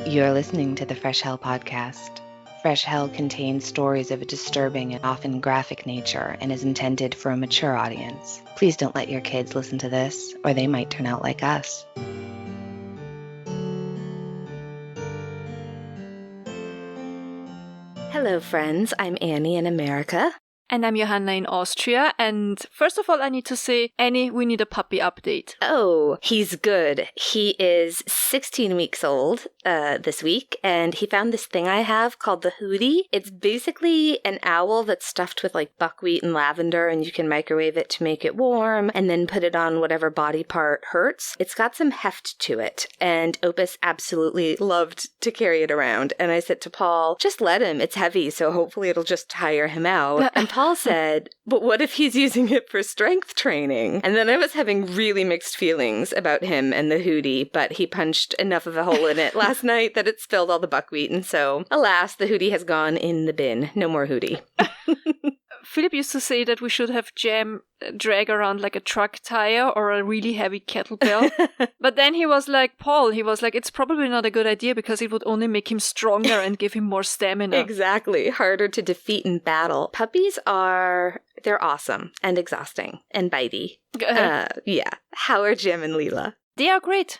You're listening to the Fresh Hell podcast. Fresh Hell contains stories of a disturbing and often graphic nature and is intended for a mature audience. Please don't let your kids listen to this, or they might turn out like us. Hello, friends. I'm Annie in America. And I'm Johanna in Austria. And first of all, I need to say, Annie, we need a puppy update. Oh, he's good. He is 16 weeks old this week, and he found this thing I have called the Hootie. It's basically an owl that's stuffed with like buckwheat and lavender, and you can microwave it to make it warm, and then put it on whatever body part hurts. It's got some heft to it, and Opus absolutely loved to carry it around. And I said to Paul, just let him. It's heavy, so hopefully it'll just tire him out. And Paul said, but what if he's using it for strength training? And then I was having really mixed feelings about him and the Hootie, but he punched enough of a hole in it last night that it spilled all the buckwheat. And so, alas, the Hootie has gone in the bin. No more Hootie. Philip used to say that we should have Jam drag around like a truck tire or a really heavy kettlebell. But then he was like, it's probably not a good idea because it would only make him stronger and give him more stamina. Exactly. Harder to defeat in battle. Puppies they're awesome and exhausting and bitey. Yeah. How are Jim and Leela? They are great.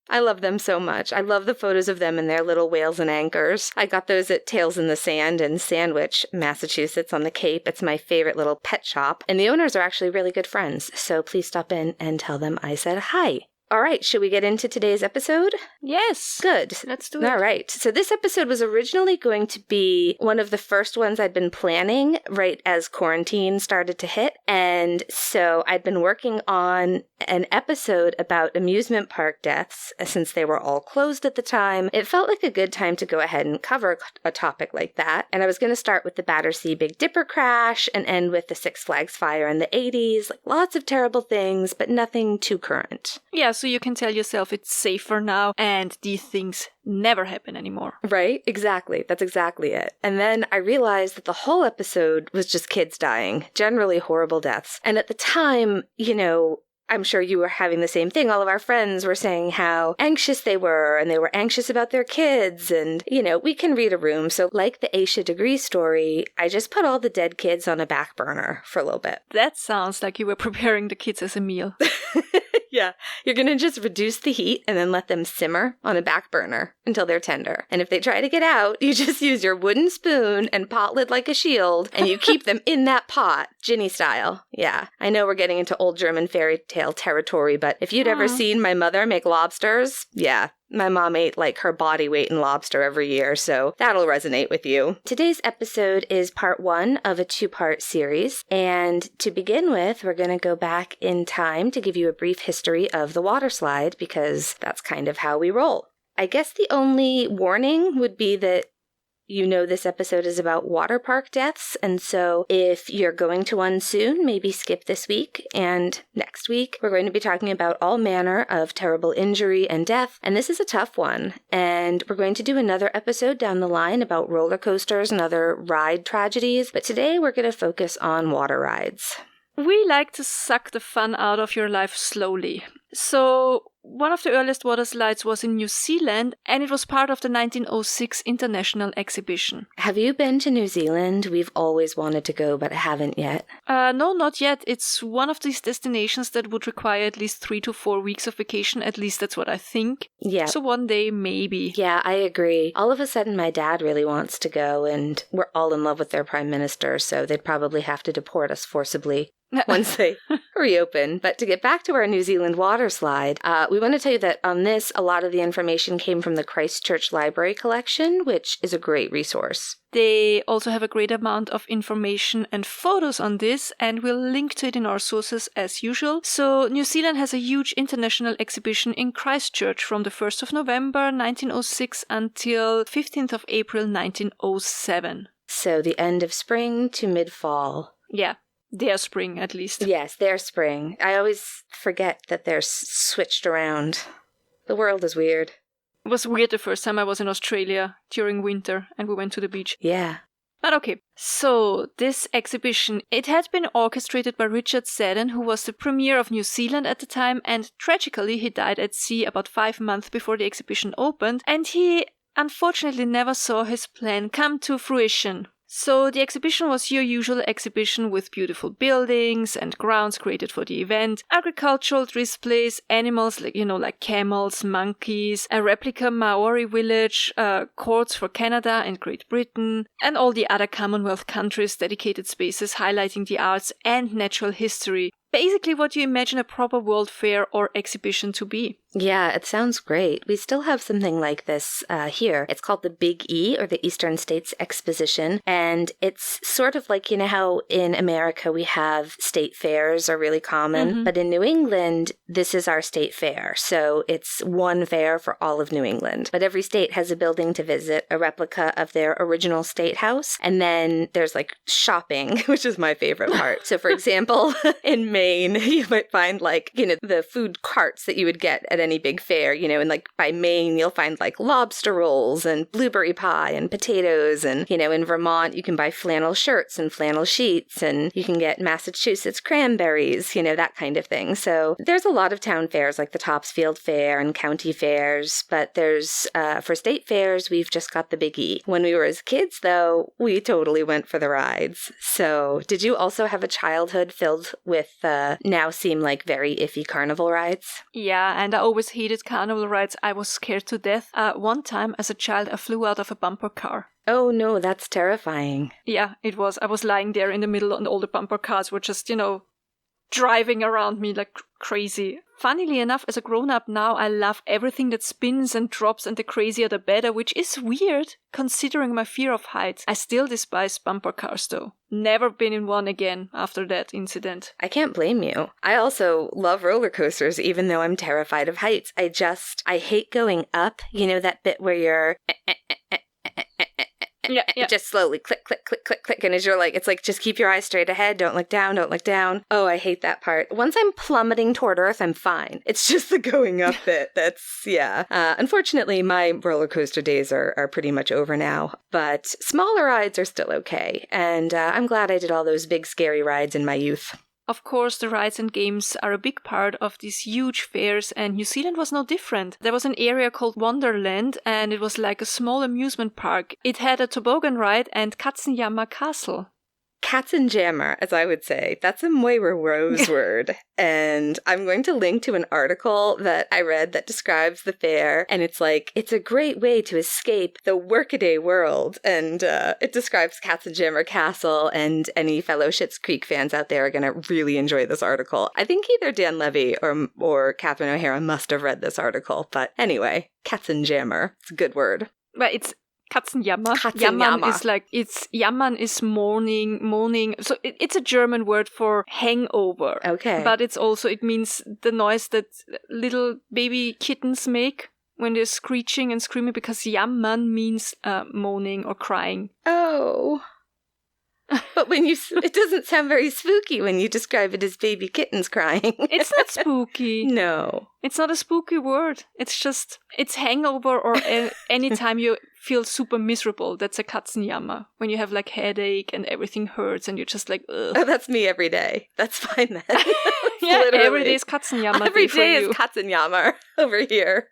I love them so much. I love the photos of them and their little whales and anchors. I got those at Tails in the Sand in Sandwich, Massachusetts on the Cape. It's my favorite little pet shop. And the owners are actually really good friends. So please stop in and tell them I said hi. All right, should we get into today's episode? Yes. Good. Let's do it. All right. So this episode was originally going to be one of the first ones I'd been planning right as quarantine started to hit. And so I'd been working on an episode about amusement park deaths since they were all closed at the time. It felt like a good time to go ahead and cover a topic like that. And I was going to start with the Battersea Big Dipper crash and end with the Six Flags fire in the 80s. Like lots of terrible things, but nothing too current. Yeah, so you can tell yourself it's safer now and these things never happen anymore. Right? Exactly. That's exactly it. And then I realized that the whole episode was just kids dying, generally horrible deaths. And at the time, I'm sure you were having the same thing. All of our friends were saying how anxious they were, and they were anxious about their kids. And, we can read a room. So like the Aisha Degree story, I just put all the dead kids on a back burner for a little bit. That sounds like you were preparing the kids as a meal. Yeah. You're going to just reduce the heat and then let them simmer on a back burner until they're tender. And if they try to get out, you just use your wooden spoon and pot lid like a shield, and you keep them in that pot, Ginny style. Yeah. I know we're getting into old German fairy tale territory, but if you'd ever seen my mother make lobsters, yeah. My mom ate like her body weight in lobster every year, so that'll resonate with you. Today's episode is part 1 of a 2-part series, and to begin with, we're going to go back in time to give you a brief history of the waterslide, because that's kind of how we roll. I guess the only warning would be that this episode is about water park deaths, and so if you're going to one soon, maybe skip this week. And next week, we're going to be talking about all manner of terrible injury and death, and this is a tough one. And we're going to do another episode down the line about roller coasters and other ride tragedies, but today we're going to focus on water rides. We like to suck the fun out of your life slowly. So one of the earliest water slides was in New Zealand, and it was part of the 1906 International Exhibition. Have you been to New Zealand? We've always wanted to go, but haven't yet. No, not yet. It's one of these destinations that would require at least 3 to 4 weeks of vacation. At least that's what I think. Yeah. So one day, maybe. Yeah, I agree. All of a sudden, my dad really wants to go, and we're all in love with their prime minister, so they'd probably have to deport us forcibly once they reopen. But to get back to our New Zealand water slide, we want to tell you that on this, a lot of the information came from the Christchurch Library collection, which is a great resource. They also have a great amount of information and photos on this, and we'll link to it in our sources as usual. So New Zealand has a huge international exhibition in Christchurch from the 1st of November 1906 until 15th of April 1907. So the end of spring to mid-fall. Yeah. Their spring, at least. Yes, their spring. I always forget that they're switched around. The world is weird. It was weird the first time I was in Australia during winter and we went to the beach. Yeah. But okay, so this exhibition, it had been orchestrated by Richard Seddon, who was the Premier of New Zealand at the time, and tragically he died at sea about 5 months before the exhibition opened, and he unfortunately never saw his plan come to fruition. So the exhibition was your usual exhibition with beautiful buildings and grounds created for the event, agricultural displays, animals like camels, monkeys, a replica Maori village, courts for Canada and Great Britain, and all the other Commonwealth countries' dedicated spaces highlighting the arts and natural history. Basically what you imagine a proper World Fair or exhibition to be. Yeah, it sounds great. We still have something like this here. It's called the Big E, or the Eastern States Exposition, and it's sort of like, how in America we have state fairs are really common, but in New England, this is our state fair. So it's one fair for all of New England. But every state has a building to visit, a replica of their original state house, and then there's like shopping, which is my favorite part. So for example, in Maine, you might find the food carts that you would get at any big fair, and like by Maine, you'll find like lobster rolls and blueberry pie and potatoes. And, in Vermont, you can buy flannel shirts and flannel sheets, and you can get Massachusetts cranberries, that kind of thing. So there's a lot of town fairs like the Topsfield Fair and county fairs, but there's, for state fairs, we've just got the Big E. When we were as kids, though, we totally went for the rides. So did you also have a childhood filled with now seem like very iffy carnival rides? Yeah, and I always hated carnival rides. I was scared to death. One time as a child, I flew out of a bumper car. Oh no, that's terrifying. Yeah, it was. I was lying there in the middle and all the bumper cars were just, driving around me like crazy. Funnily enough, as a grown-up now, I love everything that spins and drops, and the crazier the better, which is weird considering my fear of heights. I still despise bumper cars though. Never been in one again after that incident. I can't blame you. I also love roller coasters even though I'm terrified of heights. I hate going up, that bit where you're Yeah. Just slowly click, click, click, click, click. And as you're like, it's like, just keep your eyes straight ahead. Don't look down. Don't look down. Oh, I hate that part. Once I'm plummeting toward Earth, I'm fine. It's just the going up bit. Unfortunately, my roller coaster days are pretty much over now. But smaller rides are still okay. And I'm glad I did all those big, scary rides in my youth. Of course, the rides and games are a big part of these huge fairs, and New Zealand was no different. There was an area called Wonderland, and it was like a small amusement park. It had a toboggan ride and Katzenjammer Castle. Katzenjammer, as I would say. That's a Moira Rose word. And I'm going to link to an article that I read that describes the fair. And it's like, it's a great way to escape the workaday world. And it describes Katzenjammer Castle, and any fellow Schitt's Creek fans out there are going to really enjoy this article. I think either Dan Levy or Catherine O'Hara must have read this article. But anyway, Katzenjammer. It's a good word. But it's Katzenjammer. Jammern is moaning. So it's a German word for hangover. Okay. But it means the noise that little baby kittens make when they're screeching and screaming, because jammern means moaning or crying. Oh. But it doesn't sound very spooky when you describe it as baby kittens crying. It's not spooky. No. It's not a spooky word. It's hangover, or any time you feel super miserable. That's a Katzenjammer. When you have like headache and everything hurts and you're just like, ugh. Oh, that's me every day. That's fine then. Yeah, every day is Katzenjammer. Every day is Katzenjammer over here.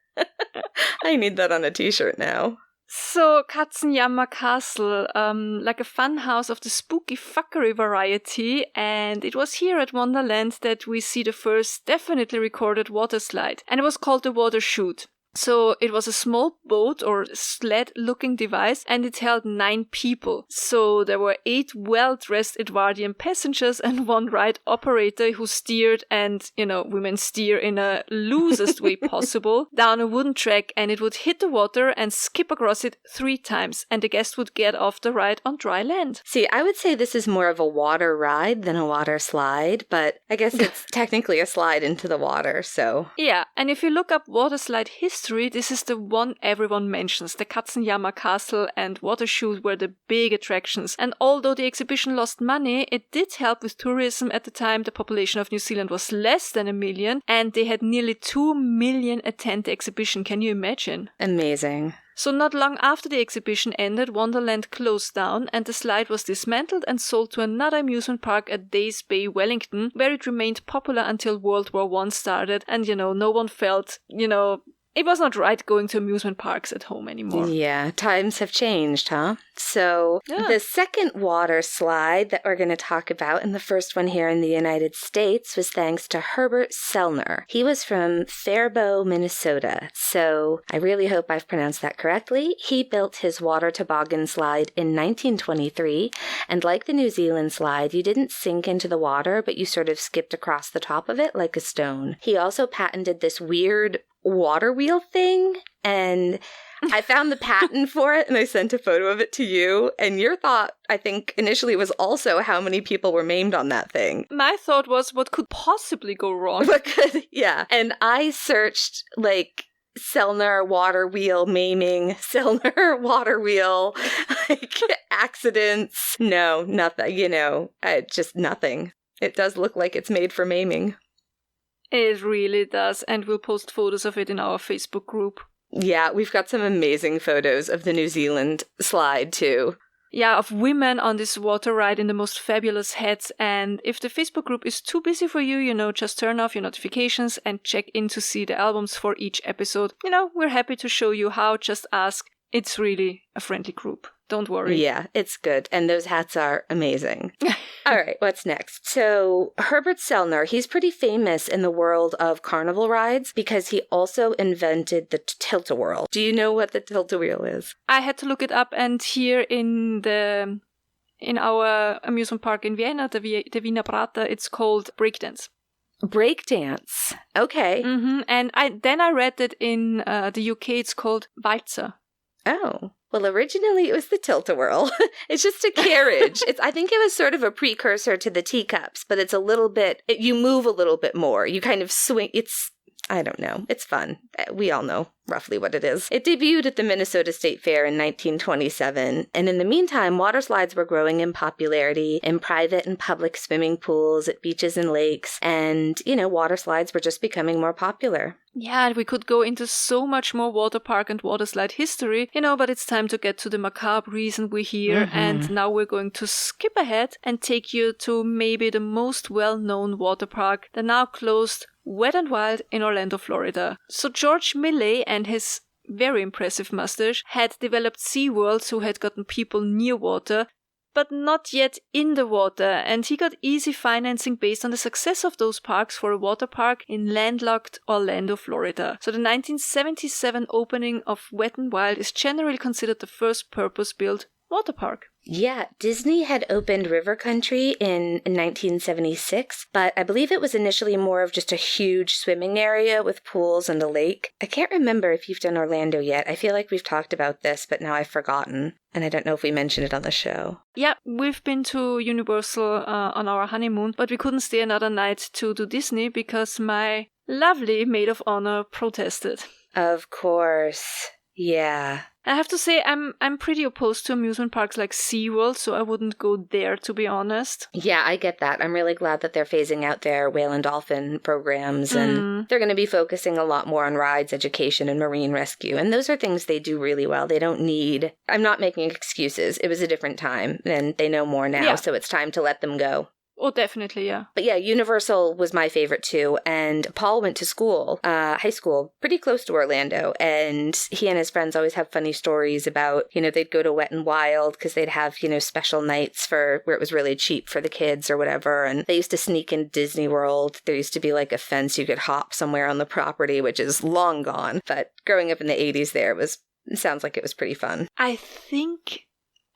I need that on a t-shirt now. So, Katzenjammer Castle, like a fun house of the spooky fuckery variety, and it was here at Wonderland that we see the first definitely recorded water slide, and it was called the Water Chute. So it was a small boat or sled-looking device, and it held 9 people. So there were 8 well-dressed Edwardian passengers and 1 ride operator who steered, and, women steer in a loosest way possible, down a wooden track, and it would hit the water and skip across it 3 times, and the guest would get off the ride on dry land. See, I would say this is more of a water ride than a water slide, but I guess it's technically a slide into the water, so... Yeah, and if you look up water slide history, this is the one everyone mentions. The Katzenjammer Castle and Water Chute were the big attractions. And although the exhibition lost money, it did help with tourism at the time. The population of New Zealand was less than 1 million, and they had nearly 2 million attend the exhibition. Can you imagine? Amazing. So not long after the exhibition ended, Wonderland closed down and the slide was dismantled and sold to another amusement park at Days Bay, Wellington, where it remained popular until World War I started. And, no one felt, it was not right going to amusement parks at home anymore. Yeah, times have changed, huh? So the second water slide that we're going to talk about, and the first one here in the United States, was thanks to Herbert Sellner. He was from Faribault, Minnesota. So I really hope I've pronounced that correctly. He built his water toboggan slide in 1923. And like the New Zealand slide, you didn't sink into the water, but you sort of skipped across the top of it like a stone. He also patented this weird water wheel thing, and I found the patent for it and I sent a photo of it to you, and your thought, I think, initially was also how many people were maimed on that thing. My thought was, what could possibly go wrong? Yeah, and I searched, Sellner water wheel maiming, Sellner water wheel, accidents. No, nothing, just nothing. It does look like it's made for maiming. It really does, and we'll post photos of it in our Facebook group. Yeah, we've got some amazing photos of the New Zealand slide, too. Yeah, of women on this water ride in the most fabulous hats, and if the Facebook group is too busy for you, just turn off your notifications and check in to see the albums for each episode. We're happy to show you how, just ask. It's really a friendly group. Don't worry. Yeah, it's good. And those hats are amazing. All right, what's next? So Herbert Sellner, he's pretty famous in the world of carnival rides because he also invented the tilt-a-whirl. Do you know what the tilt-a-whirl is? I had to look it up, and here in our amusement park in Vienna, the Wiener Prater, it's called breakdance. Breakdance. Okay. Mm-hmm. And I read that in the UK it's called Walzer. Oh. Well, originally it was the tilt-a-whirl. It's just a carriage. I think it was sort of a precursor to the teacups, but it's a little bit, you move a little bit more. You kind of swing. I don't know. It's fun. We all know roughly what it is. It debuted at the Minnesota State Fair in 1927, and in the meantime, water slides were growing in popularity in private and public swimming pools, at beaches and lakes, and, water slides were just becoming more popular. Yeah, we could go into so much more water park and water slide history, but it's time to get to the macabre reason we're here, and now we're going to skip ahead and take you to maybe the most well-known water park, the now closed Wet and Wild in Orlando, Florida. So George Millay and his very impressive mustache had developed SeaWorlds who had gotten people near water, but not yet in the water, and he got easy financing based on the success of those parks for a water park in landlocked Orlando, Florida. So the 1977 opening of Wet and Wild is generally considered the first purpose-built water park. Yeah, Disney had opened River Country in 1976, but I believe it was initially more of just a huge swimming area with pools and a lake. I can't remember if you've done Orlando yet. I feel like we've talked about this, but now I've forgotten. And I don't know if we mentioned it on the show. Yeah, we've been to Universal on our honeymoon, but we couldn't stay another night to do Disney because my lovely maid of honor protested. Of course. Yeah. I have to say, I'm pretty opposed to amusement parks like SeaWorld, so I wouldn't go there, to be honest. Yeah, I get that. I'm really glad that they're phasing out their whale and dolphin programs, and they're going to be focusing a lot more on rides, education, and marine rescue. And those are things they do really well. They don't need... I'm not making excuses. It was a different time, and they know more now, so it's time to let them go. Oh, definitely, yeah. But yeah, Universal was my favorite too. And Paul went to school, high school, pretty close to Orlando. And he and his friends always have funny stories about, they'd go to Wet and Wild because they'd have, special nights where it was really cheap for the kids or whatever. And they used to sneak into Disney World. There used to be like a fence you could hop somewhere on the property, which is long gone. But growing up in the 80s there it sounds like it was pretty fun.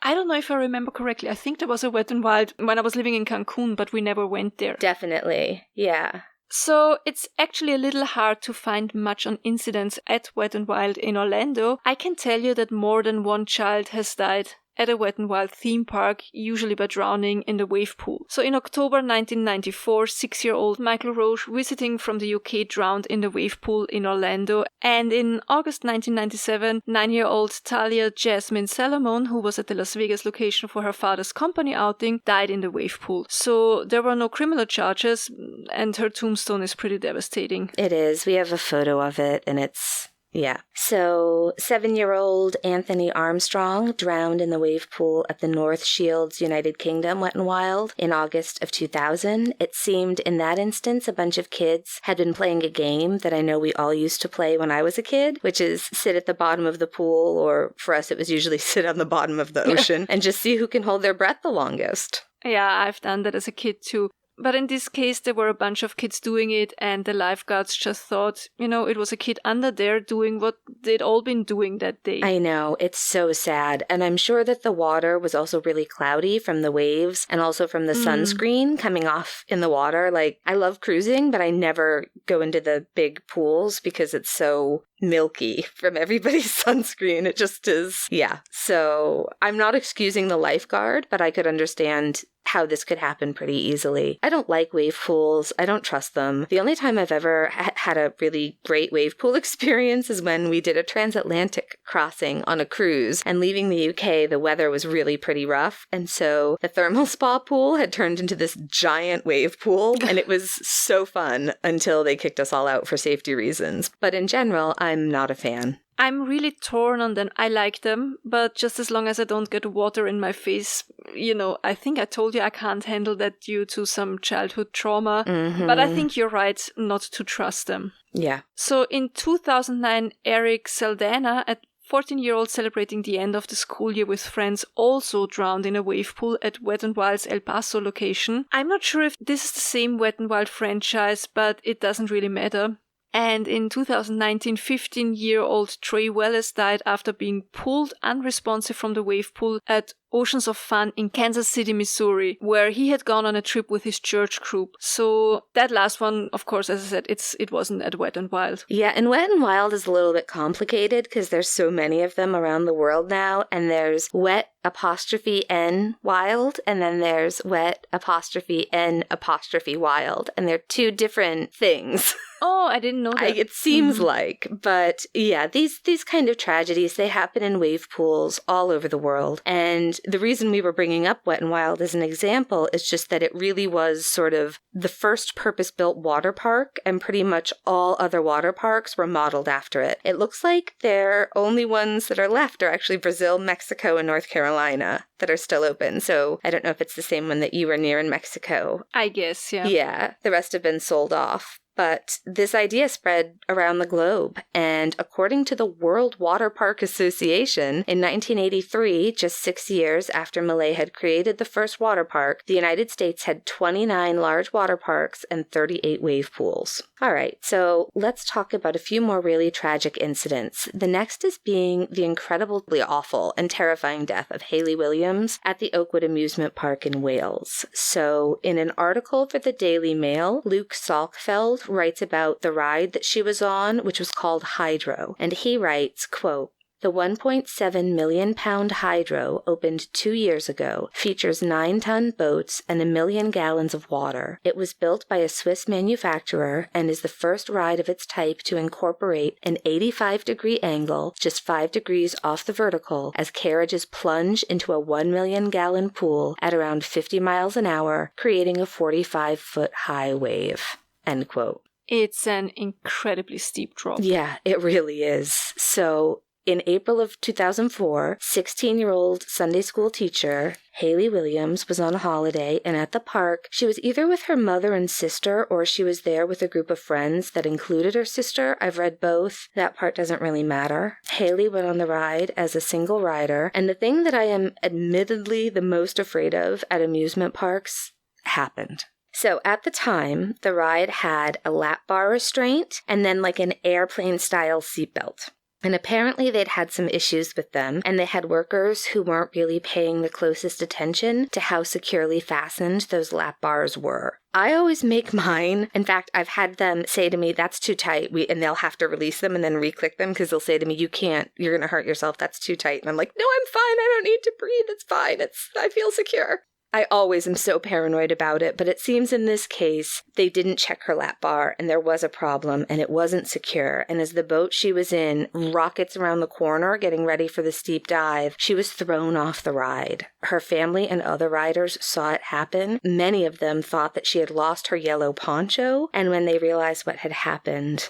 I don't know if I remember correctly. I think there was a Wet and Wild when I was living in Cancun, but we never went there. Definitely, yeah. So it's actually a little hard to find much on incidents at Wet and Wild in Orlando. I can tell you that more than one child has died at a Wet and Wild theme park, usually by drowning in the wave pool. So in October 1994, 6-year-old Michael Roche, visiting from the UK, drowned in the wave pool in Orlando. And in August 1997, 9-year-old Talia Jasmine Salomon, who was at the Las Vegas location for her father's company outing, died in the wave pool. So there were no criminal charges, and her tombstone is pretty devastating. It is. We have a photo of it, and it's Yeah. So 7-year-old Anthony Armstrong drowned in the wave pool at the North Shields, United Kingdom, Wet n Wild in August of 2000. It seemed in that instance a bunch of kids had been playing a game that I know we all used to play when I was a kid, which is sit at the bottom of the pool, or for us it was usually sit on the bottom of the ocean and just see who can hold their breath the longest. Yeah, I've done that as a kid too. But in this case, there were a bunch of kids doing it, and the lifeguards just thought, it was a kid under there doing what they'd all been doing that day. I know, it's so sad. And I'm sure that the water was also really cloudy from the waves and also from the sunscreen coming off in the water. Like, I love cruising, but I never go into the big pools because it's so milky from everybody's sunscreen. It just is. Yeah. So I'm not excusing the lifeguard, but I could understand how this could happen pretty easily. I don't like wave pools. I don't trust them. The only time I've ever had a really great wave pool experience is when we did a transatlantic crossing on a cruise, and leaving the UK, the weather was really pretty rough. And so the thermal spa pool had turned into this giant wave pool, and it was so fun until they kicked us all out for safety reasons. But in general, I'm not a fan. I'm really torn on them. I like them, but just as long as I don't get water in my face, I think I told you I can't handle that due to some childhood trauma. Mm-hmm. But I think you're right not to trust them. Yeah. So in 2009, Eric Saldana, a 14-year-old celebrating the end of the school year with friends, also drowned in a wave pool at Wet n Wild's El Paso location. I'm not sure if this is the same Wet n Wild franchise, but it doesn't really matter. And in 2019, 15-year-old Trey Wallace died after being pulled unresponsive from the wave pool at Oceans of Fun in Kansas City, Missouri, where he had gone on a trip with his church group. So that last one, of course, as I said, it wasn't at Wet n Wild. Yeah, and Wet n Wild is a little bit complicated because there's so many of them around the world now, and there's Wet_N Wild, and then there's Wet_N_ Wild, and they're two different things. Oh, I didn't know that. It seems like, but yeah, these kind of tragedies, they happen in wave pools all over the world. And the reason we were bringing up Wet n Wild as an example is just that it really was sort of the first purpose-built water park, and pretty much all other water parks were modeled after it. It looks like their only ones that are left are actually Brazil, Mexico, and North Carolina that are still open. So I don't know if it's the same one that you were near in Mexico. I guess, yeah. Yeah, the rest have been sold off. But this idea spread around the globe, and according to the World Water Park Association, in 1983, just 6 years after Malay had created the first water park, the United States had 29 large water parks and 38 wave pools. All right, so let's talk about a few more really tragic incidents. The next is being the incredibly awful and terrifying death of Hayley Williams at the Oakwood Amusement Park in Wales. So in an article for the Daily Mail, Luke Salkfeld writes about the ride that she was on, which was called Hydro. And he writes, quote, "The 1.7 million pound Hydro opened 2 years ago, features 9-ton boats and 1 million gallons of water. It was built by a Swiss manufacturer and is the first ride of its type to incorporate an 85-degree angle, just 5 degrees off the vertical, as carriages plunge into a 1 million gallon pool at around 50 miles an hour, creating a 45-foot high wave." End quote. It's an incredibly steep drop. Yeah, it really is. So in April of 2004, 16-year-old Sunday school teacher Hayley Williams was on a holiday, and at the park, she was either with her mother and sister, or she was there with a group of friends that included her sister. I've read both. That part doesn't really matter. Hayley went on the ride as a single rider, and the thing that I am admittedly the most afraid of at amusement parks happened. So at the time, the ride had a lap bar restraint and then like an airplane-style seatbelt. And apparently they'd had some issues with them, and they had workers who weren't really paying the closest attention to how securely fastened those lap bars were. I always make mine. In fact, I've had them say to me, "That's too tight," and they'll have to release them and then re-click them because they'll say to me, "You can't, you're going to hurt yourself, that's too tight." And I'm like, "No, I'm fine, I don't need to breathe, it's fine, I feel secure." I always am so paranoid about it, but it seems in this case, they didn't check her lap bar, and there was a problem, and it wasn't secure. And as the boat she was in rockets around the corner, getting ready for the steep dive, she was thrown off the ride. Her family and other riders saw it happen. Many of them thought that she had lost her yellow poncho, and when they realized what had happened,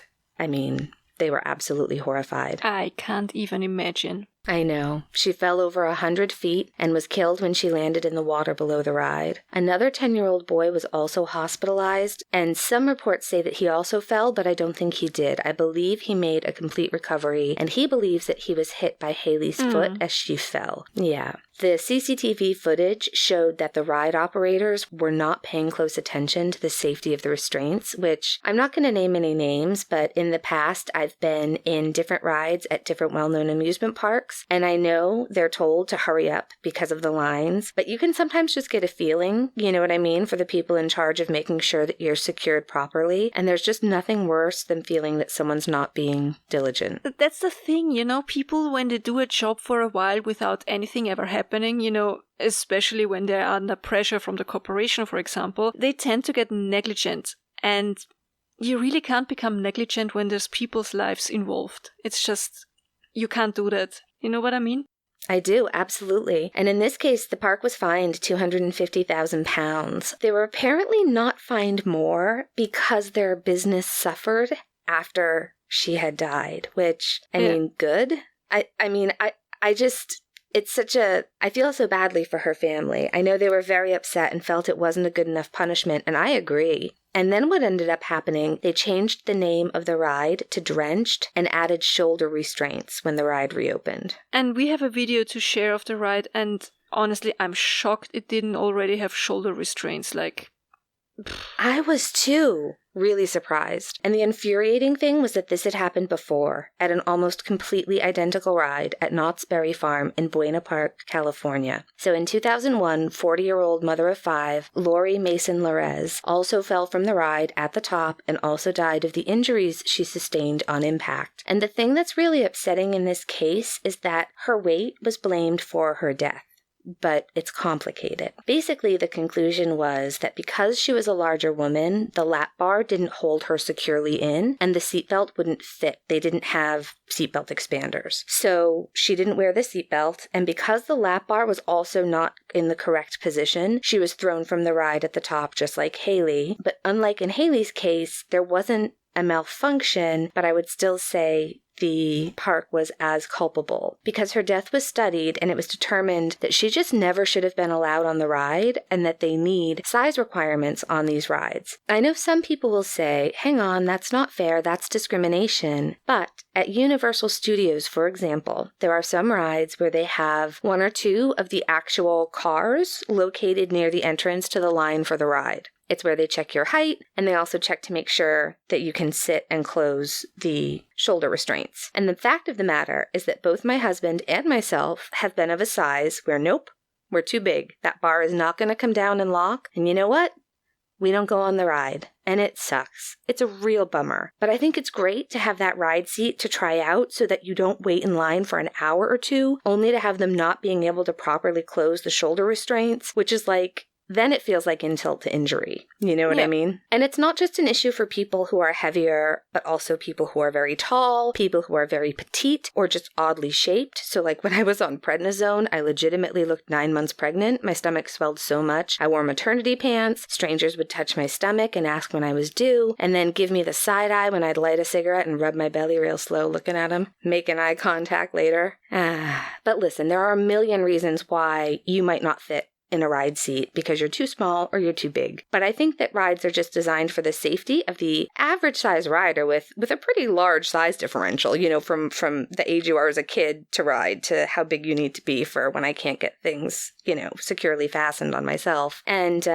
They were absolutely horrified. I can't even imagine. I know. She fell over 100 feet and was killed when she landed in the water below the ride. Another 10-year-old boy was also hospitalized, and some reports say that he also fell, but I don't think he did. I believe he made a complete recovery, and he believes that he was hit by Hayley's foot as she fell. Yeah. The CCTV footage showed that the ride operators were not paying close attention to the safety of the restraints, which I'm not going to name any names, but in the past I've been in different rides at different well-known amusement parks, and I know they're told to hurry up because of the lines, but you can sometimes just get a feeling, you know what I mean, for the people in charge of making sure that you're secured properly, and there's just nothing worse than feeling that someone's not being diligent. That's the thing, people, when they do a job for a while without anything ever happening, especially when they're under pressure from the corporation, for example, they tend to get negligent. And you really can't become negligent when there's people's lives involved. It's just, you can't do that. You know what I mean? I do, absolutely. And in this case, the park was fined £250,000. They were apparently not fined more because their business suffered after she had died, which, I mean, good. I feel so badly for her family. I know they were very upset and felt it wasn't a good enough punishment, and I agree. And then what ended up happening, they changed the name of the ride to Drenched and added shoulder restraints when the ride reopened. And we have a video to share of the ride, and honestly, I'm shocked it didn't already have shoulder restraints. I was too. Really surprised. And the infuriating thing was that this had happened before at an almost completely identical ride at Knott's Berry Farm in Buena Park, California. So in 2001, 40-year-old mother of 5, Lori Mason-Larez, also fell from the ride at the top and also died of the injuries she sustained on impact. And the thing that's really upsetting in this case is that her weight was blamed for her death. But it's complicated. Basically, the conclusion was that because she was a larger woman, the lap bar didn't hold her securely in, and the seatbelt wouldn't fit. They didn't have seatbelt expanders. So she didn't wear the seatbelt, and because the lap bar was also not in the correct position, she was thrown from the ride at the top, just like Hayley. But unlike in Hayley's case, there wasn't a malfunction, but I would still say the park was as culpable because her death was studied and it was determined that she just never should have been allowed on the ride and that they need size requirements on these rides. I know some people will say, hang on, that's not fair, that's discrimination. But at Universal Studios, for example, there are some rides where they have 1 or 2 of the actual cars located near the entrance to the line for the ride. It's where they check your height, and they also check to make sure that you can sit and close the shoulder restraints. And the fact of the matter is that both my husband and myself have been of a size where, nope, we're too big. That bar is not going to come down and lock. And you know what? We don't go on the ride. And it sucks. It's a real bummer. But I think it's great to have that ride seat to try out so that you don't wait in line for an hour or 2, only to have them not being able to properly close the shoulder restraints, which is like, then it feels like insult to injury. You know what I mean? And it's not just an issue for people who are heavier, but also people who are very tall, people who are very petite, or just oddly shaped. So like when I was on prednisone, I legitimately looked 9 months pregnant. My stomach swelled so much. I wore maternity pants. Strangers would touch my stomach and ask when I was due, and then give me the side eye when I'd light a cigarette and rub my belly real slow looking at them, making eye contact later. But listen, there are a million reasons why you might not fit in a ride seat because you're too small or you're too big. But I think that rides are just designed for the safety of the average size rider with a pretty large size differential, you know, from the age you are as a kid to ride to how big you need to be for when I can't get things, you know, securely fastened on myself. And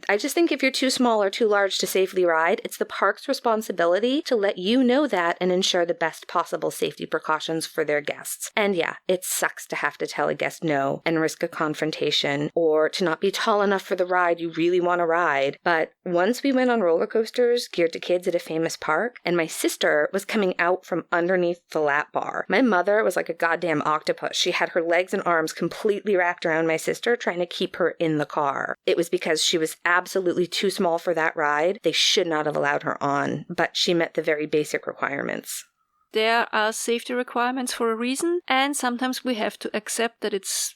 I just think if you're too small or too large to safely ride, it's the park's responsibility to let you know that and ensure the best possible safety precautions for their guests. And yeah, it sucks to have to tell a guest no and risk a confrontation or to not be tall enough for the ride you really want to ride. But once we went on roller coasters geared to kids at a famous park, and my sister was coming out from underneath the lap bar. My mother was like a goddamn octopus. She had her legs and arms completely wrapped around my sister, trying to keep her in the car. It was because she was absolutely too small for that ride. They should not have allowed her on, but she met the very basic requirements. There are safety requirements for a reason, and sometimes we have to accept that it's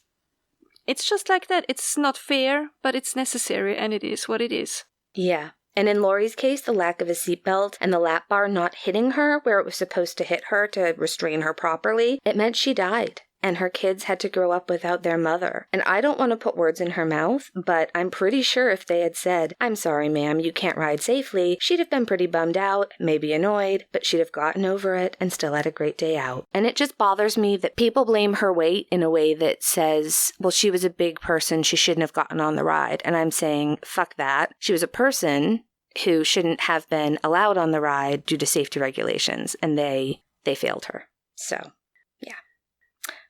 just like that. It's not fair, but it's necessary, and it is what it is. Yeah. And in Lori's case, the lack of a seatbelt and the lap bar not hitting her where it was supposed to hit her to restrain her properly, it meant she died. And her kids had to grow up without their mother. And I don't want to put words in her mouth, but I'm pretty sure if they had said, "I'm sorry, ma'am, you can't ride safely," she'd have been pretty bummed out, maybe annoyed, but she'd have gotten over it and still had a great day out. And it just bothers me that people blame her weight in a way that says, well, she was a big person, she shouldn't have gotten on the ride. And I'm saying, fuck that. She was a person who shouldn't have been allowed on the ride due to safety regulations, and they failed her. So, yeah.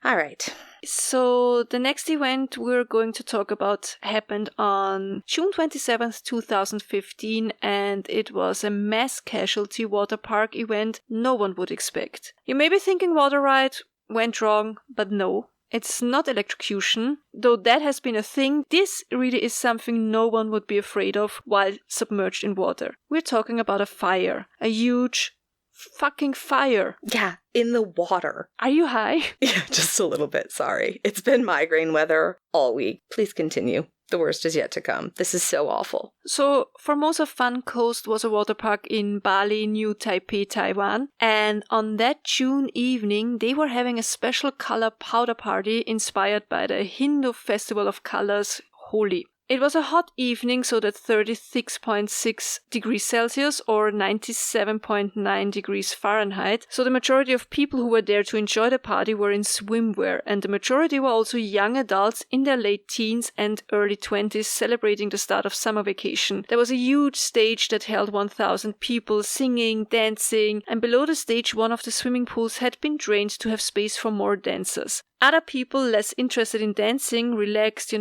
All right. So the next event we're going to talk about happened on June 27th, 2015, and it was a mass casualty water park event no one would expect. You may be thinking water ride went wrong, but no. It's not electrocution, though that has been a thing. This really is something no one would be afraid of while submerged in water. We're talking about a fire. A huge fucking fire. Yeah, in the water. Are you high? Yeah, just a little bit, sorry. It's been migraine weather all week. Please continue. The worst is yet to come. This is so awful. So, Formosa Fun Coast was a water park in Bali, New Taipei, Taiwan. And on that June evening, they were having a special color powder party inspired by the Hindu festival of colors, Holi. It was a hot evening, so that 36.6 degrees Celsius or 97.9 degrees Fahrenheit. So the majority of people who were there to enjoy the party were in swimwear, and the majority were also young adults in their late teens and early 20s celebrating the start of summer vacation. There was a huge stage that held 1,000 people singing, dancing, and below the stage one of the swimming pools had been drained to have space for more dancers. Other people less interested in dancing relaxed,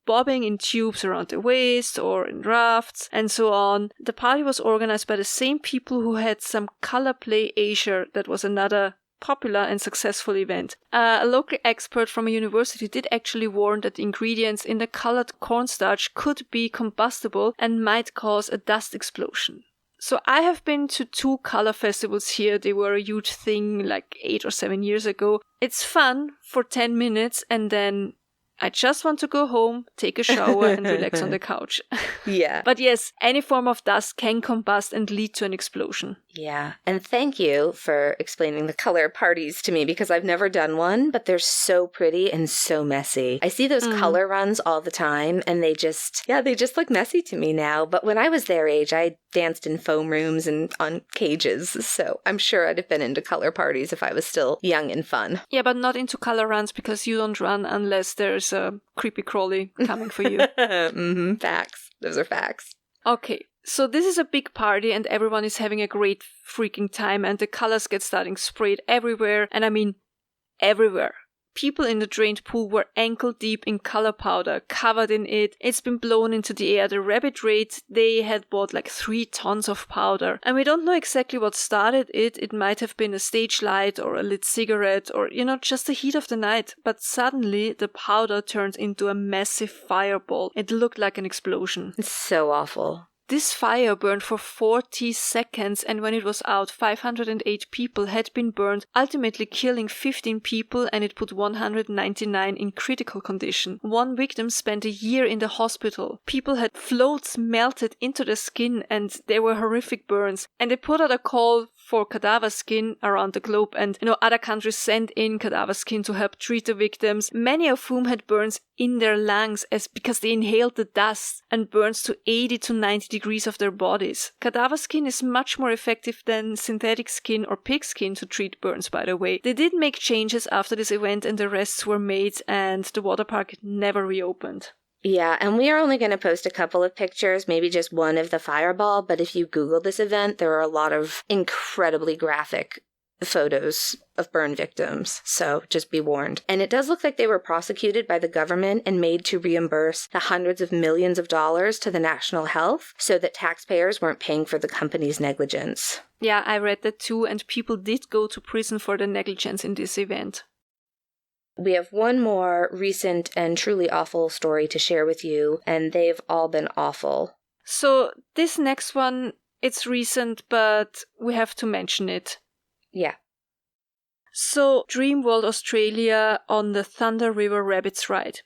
bobbing in tubes around the waist or in rafts and so on. The party was organized by the same people who had some Color Play Asia, that was another popular and successful event. A local expert from a university did actually warn that the ingredients in the colored cornstarch could be combustible and might cause a dust explosion. So I have been to 2 color festivals here. They were a huge thing like 8 or 7 years ago. It's fun for 10 minutes and then I just want to go home, take a shower and relax on the couch. Yeah. But yes, any form of dust can combust and lead to an explosion. Yeah. And thank you for explaining the color parties to me because I've never done one, but they're so pretty and so messy. I see those color runs all the time and they just look messy to me now. But when I was their age, I danced in foam rooms and on cages. So I'm sure I'd have been into color parties if I was still young and fun. Yeah, but not into color runs because you don't run unless there's a creepy crawly coming for you. Facts. Those are facts. Okay, so this is a big party and everyone is having a great freaking time and the colors get starting sprayed everywhere. And I mean, everywhere. People in the drained pool were ankle deep in color powder, covered in it. It's been blown into the air. The rabbit rate, they had bought like 3 tons of powder. And we don't know exactly what started it. It might have been a stage light or a lit cigarette or, just the heat of the night. But suddenly the powder turned into a massive fireball. It looked like an explosion. It's so awful. This fire burned for 40 seconds and when it was out, 508 people had been burned, ultimately killing 15 people and it put 199 in critical condition. One victim spent a year in the hospital. People had floats melted into their skin and there were horrific burns. And they put out a call for cadaver skin around the globe and, other countries sent in cadaver skin to help treat the victims, many of whom had burns in their lungs because they inhaled the dust and burns to 80 to 90 degrees of their bodies. Cadaver skin is much more effective than synthetic skin or pig skin to treat burns, by the way. They did make changes after this event and arrests were made and the water park never reopened. Yeah, and we are only going to post a couple of pictures, maybe just one of the fireball, but if you Google this event, there are a lot of incredibly graphic photos of burn victims, so just be warned. And it does look like they were prosecuted by the government and made to reimburse the hundreds of millions of dollars to the national health so that taxpayers weren't paying for the company's negligence. Yeah, I read that too, and people did go to prison for the negligence in this event. We have one more recent and truly awful story to share with you, and they've all been awful. So this next one, it's recent, but we have to mention it. Yeah. So Dreamworld Australia on the Thunder River Rabbits ride.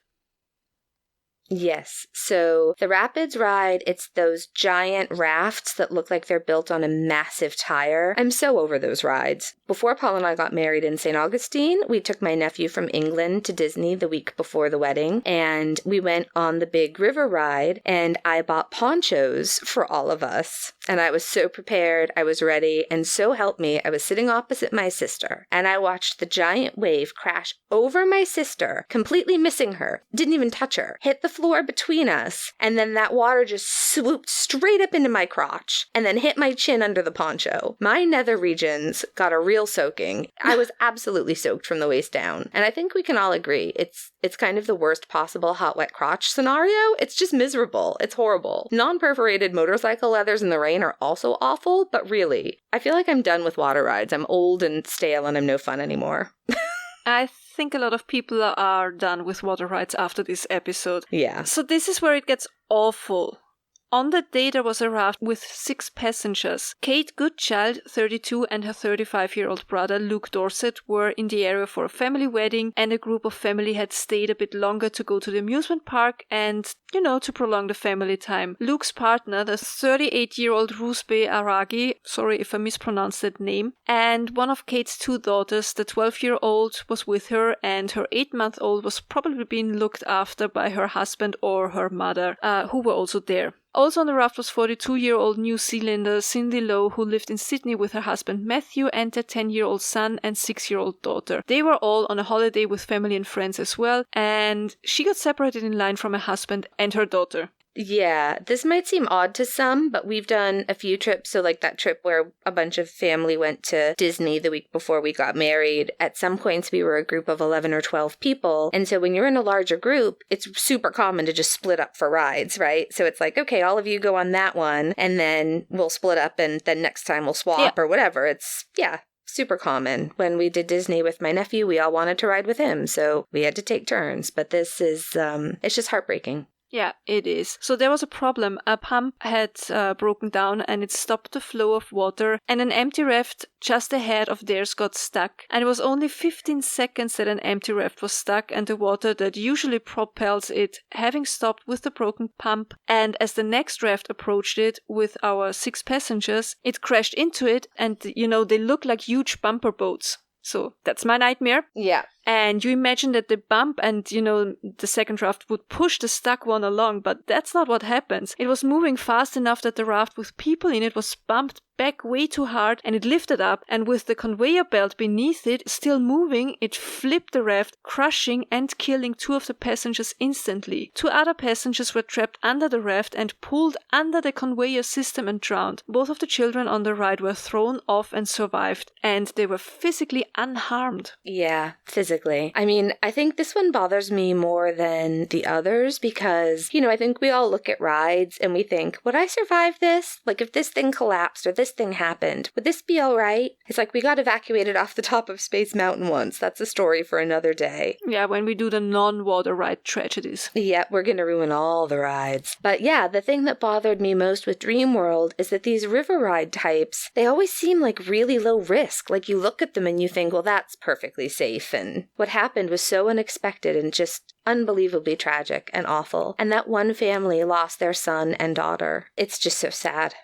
Yes. So the Rapids ride, it's those giant rafts that look like they're built on a massive tire. I'm so over those rides. Before Paul and I got married in St. Augustine, we took my nephew from England to Disney the week before the wedding, and we went on the big river ride, and I bought ponchos for all of us. And I was so prepared, I was ready, and so help me, I was sitting opposite my sister, and I watched the giant wave crash over my sister, completely missing her, didn't even touch her, hit the floor between us, and then that water just swooped straight up into my crotch, and then hit my chin under the poncho. My nether regions got a real soaking. I was absolutely soaked from the waist down, and I think we can all agree it's kind of the worst possible hot wet crotch scenario. It's just miserable. It's horrible. Non-perforated motorcycle leathers in the rain are also awful, but really, I feel like I'm done with water rides. I'm old and stale and I'm no fun anymore. I think a lot of people are done with water rides after this episode. Yeah. So this is where it gets awful. On that day, there was a raft with 6 passengers. Kate Goodchild, 32, and her 35-year-old brother, Luke Dorset, were in the area for a family wedding, and a group of family had stayed a bit longer to go to the amusement park and, to prolong the family time. Luke's partner, the 38-year-old Rusbe Aragi, sorry if I mispronounced that name, and one of Kate's 2 daughters, the 12-year-old, was with her, and her 8-month-old was probably being looked after by her husband or her mother, who were also there. Also on the raft was 42-year-old New Zealander Cindy Lowe, who lived in Sydney with her husband Matthew and their 10-year-old son and 6-year-old daughter. They were all on a holiday with family and friends as well, and she got separated in line from her husband and her daughter. Yeah, this might seem odd to some, but we've done a few trips. So like that trip where a bunch of family went to Disney the week before we got married. At some points, we were a group of 11 or 12 people. And so when you're in a larger group, it's super common to just split up for rides, right? So it's like, okay, all of you go on that one, and then we'll split up, and then next time we'll swap or whatever. It's, super common. When we did Disney with my nephew, we all wanted to ride with him. So we had to take turns. But this is, it's just heartbreaking. Yeah, it is. So there was a problem. A pump had broken down and it stopped the flow of water, and an empty raft just ahead of theirs got stuck. And it was only 15 seconds that an empty raft was stuck, and the water that usually propels it having stopped with the broken pump. And as the next raft approached it with our 6 passengers, it crashed into it, and they look like huge bumper boats. So that's my nightmare. Yeah. And you imagine that the bump and, the second raft would push the stuck one along, but that's not what happens. It was moving fast enough that the raft with people in it was bumped back way too hard, and it lifted up, and with the conveyor belt beneath it still moving, it flipped the raft, crushing and killing 2 of the passengers instantly. 2 other passengers were trapped under the raft and pulled under the conveyor system and drowned. Both of the children on the ride were thrown off and survived, and they were physically unharmed. Yeah, physically. I mean, I think this one bothers me more than the others because, I think we all look at rides and we think, would I survive this? Like, if this thing collapsed or this thing happened, would this be all right? It's like we got evacuated off the top of Space Mountain once. That's a story for another day. Yeah, when we do the non-water ride tragedies. Yeah, we're going to ruin all the rides. But yeah, the thing that bothered me most with Dreamworld is that these river ride types, they always seem like really low risk. Like, you look at them and you think, well, that's perfectly safe. And what happened was so unexpected and just unbelievably tragic and awful. And that one family lost their son and daughter. It's just so sad.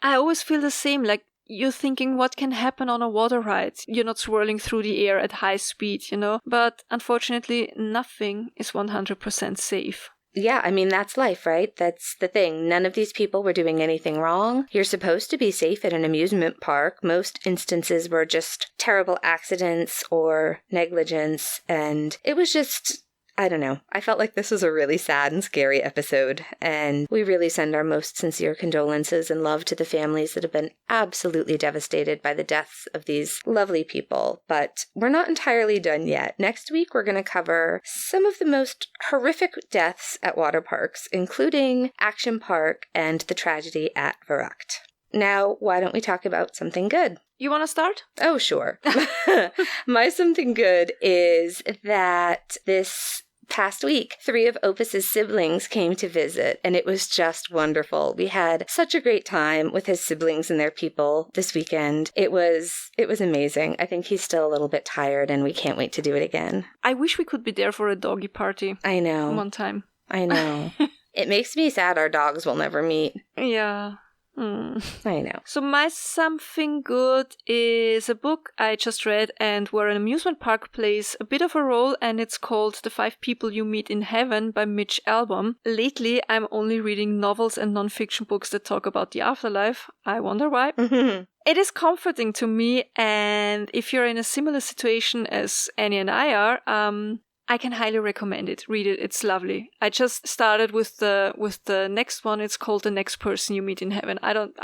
I always feel the same, like, you're thinking what can happen on a water ride. You're not swirling through the air at high speed, But unfortunately, nothing is 100% safe. Yeah, I mean, that's life, right? That's the thing. None of these people were doing anything wrong. You're supposed to be safe at an amusement park. Most instances were just terrible accidents or negligence, and it was just, I don't know. I felt like this was a really sad and scary episode, and we really send our most sincere condolences and love to the families that have been absolutely devastated by the deaths of these lovely people. But we're not entirely done yet. Next week, we're going to cover some of the most horrific deaths at water parks, including Action Park and the tragedy at Verrückt. Now, why don't we talk about something good? You want to start? Oh, sure. My something good is that this past week, 3 of Opus's siblings came to visit, and it was just wonderful. We had such a great time with his siblings and their people this weekend. It was amazing. I think he's still a little bit tired, and we can't wait to do it again. I wish we could be there for a doggy party. I know. One time. I know. It makes me sad our dogs will never meet. Yeah. I know. So my something good is a book I just read and where an amusement park plays a bit of a role, and it's called The 5 People You Meet in Heaven by Mitch Albom. Lately, I'm only reading novels and non-fiction books that talk about the afterlife. I wonder why. It is comforting to me, and if you're in a similar situation as Annie and I are, I can highly recommend it. Read it. It's lovely. I just started with the next one. It's called The Next Person You Meet in Heaven. I don't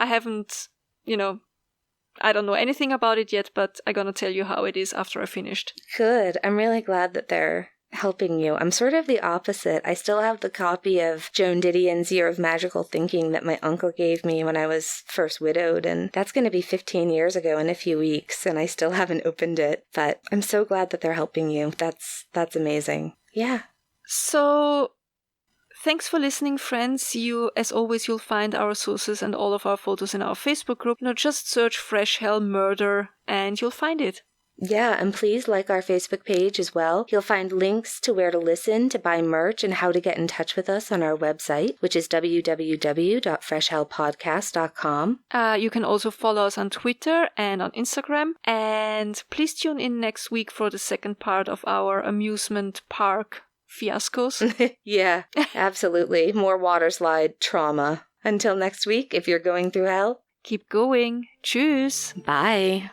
know anything about it yet, but I'm gonna tell you how it is after I finished. Good. I'm really glad that they're helping you. I'm sort of the opposite. I still have the copy of Joan Didion's Year of Magical Thinking that my uncle gave me when I was first widowed, and that's going to be 15 years ago in a few weeks, and I still haven't opened it. But I'm so glad that they're helping you. That's amazing. Yeah. So thanks for listening, friends. As always, you'll find our sources and all of our photos in our Facebook group. Just search Fresh Hell Murder and you'll find it. Yeah, and please like our Facebook page as well. You'll find links to where to listen, to buy merch, and how to get in touch with us on our website, which is www.freshhellpodcast.com. You can also follow us on Twitter and on Instagram. And please tune in next week for the second part of our amusement park fiascos. Yeah, absolutely. More waterslide trauma. Until next week, if you're going through hell, keep going. Tschüss. Bye.